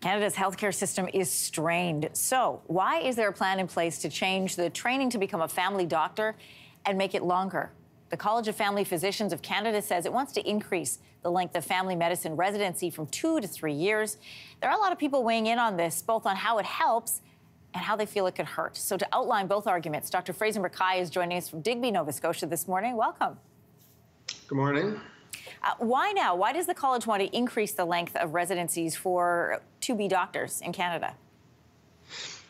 Canada's healthcare system is strained. So why is there a plan in place to change the training to become a family doctor and make it longer? The College of Family Physicians of Canada says it wants to increase the length of family medicine residency from 2 to 3 years. There are a lot of people weighing in on this, both on how it helps and how they feel it could hurt. So to outline both arguments, Dr. Fraser McKay is joining us from Digby, Nova Scotia this morning. Welcome. Good morning. Why now? Why does the college want to increase the length of residencies for to-be doctors in Canada?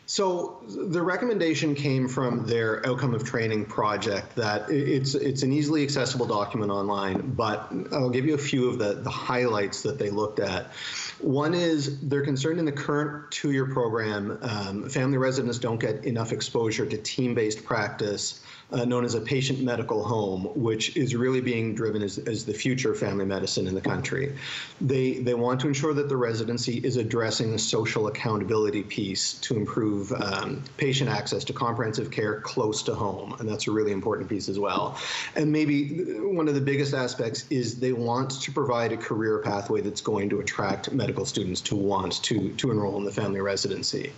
So the recommendation came from their outcome of training project that it's an easily accessible document online, but I'll give you a few of the highlights that they looked at. One is they're concerned in the current 2-year program, family residents don't get enough exposure to team-based practice known as a patient medical home, which is really being driven as the future of family medicine in the country. They want to ensure that the residency is addressing the social accountability piece to improve patient access to comprehensive care close to home, and that's a really important piece as well. And maybe one of the biggest aspects is they want to provide a career pathway that's going to attract medical students to want to enroll in the family residency.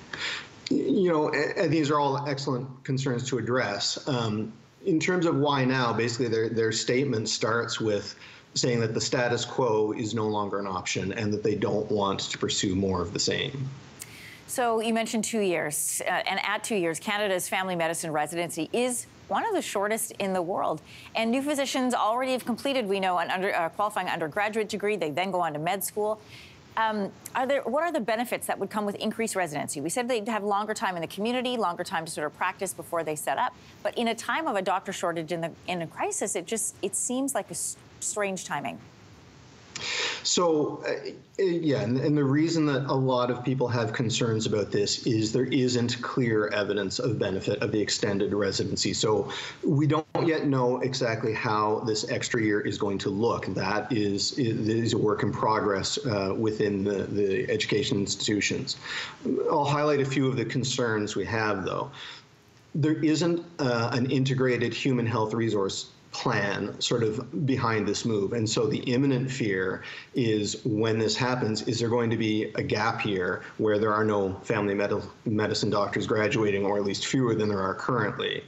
You know, and these are all excellent concerns to address. In terms of why now, basically their statement starts with saying that the status quo is no longer an option and that they don't want to pursue more of the same. So you mentioned 2 years, and at 2 years, Canada's family medicine residency is one of the shortest in the world. And new physicians already have completed, we know, an qualifying undergraduate degree. They then go on to med school. What are the benefits that would come with increased residency? We said they'd have longer time in the community, longer time to sort of practice before they set up. But in a time of a doctor shortage in a crisis, it seems like a strange timing. So, yeah, and the reason that a lot of people have concerns about this is there isn't clear evidence of benefit of the extended residency. So we don't yet know exactly how this extra year is going to look. That is a work in progress within the education institutions. I'll highlight a few of the concerns we have, though. There isn't an integrated human health resource plan sort of behind this move. And so the imminent fear is when this happens, is there going to be a gap year where there are no family medicine doctors graduating, or at least fewer than there are currently?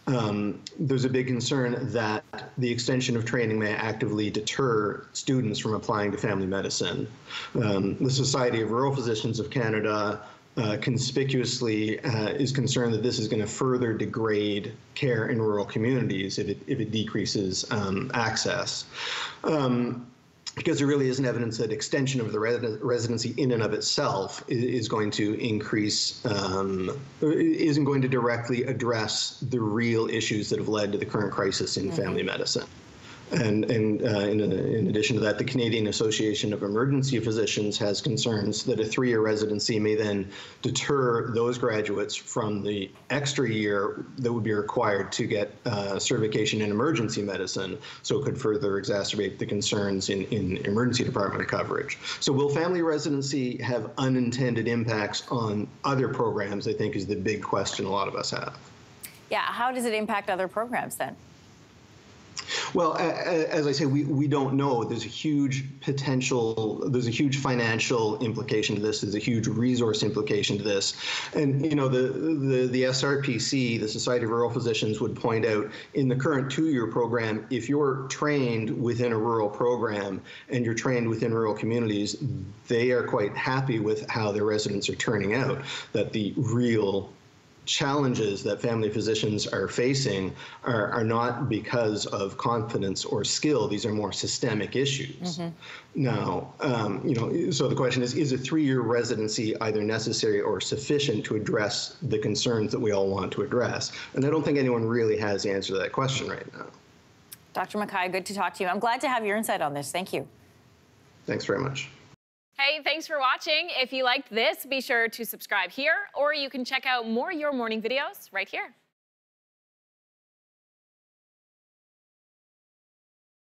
There's a big concern that the extension of training may actively deter students from applying to family medicine. The Society of Rural Physicians of Canada conspicuously is concerned that this is going to further degrade care in rural communities if it decreases access. Because there really isn't evidence that extension of the residency in and of itself is going to increase, isn't going to directly address the real issues that have led to the current crisis in family medicine. And in addition to that, the Canadian Association of Emergency Physicians has concerns that a 3-year residency may then deter those graduates from the extra year that would be required to get certification in emergency medicine, so it could further exacerbate the concerns in emergency department coverage. So will family residency have unintended impacts on other programs, I think, is the big question a lot of us have. Yeah, how does it impact other programs then? Well, as I say, we don't know. There's a huge there's a huge financial implication to this. There's a huge resource implication to this. And, you know, the SRPC, the Society of Rural Physicians, would point out in the current 2-year program, if you're trained within a rural program and you're trained within rural communities, they are quite happy with how their residents are turning out, that the real challenges that family physicians are facing are not because of confidence or skill. These are more systemic issues. Now, you know, so the question is a 3-year residency either necessary or sufficient to address the concerns that we all want to address? And I don't think anyone really has the answer to that question right now. Dr. McKay, good to talk to you. I'm glad to have your insight on this. Thank you. Thanks very much. Hey, thanks for watching. If you liked this, be sure to subscribe here, or you can check out more Your Morning videos right here.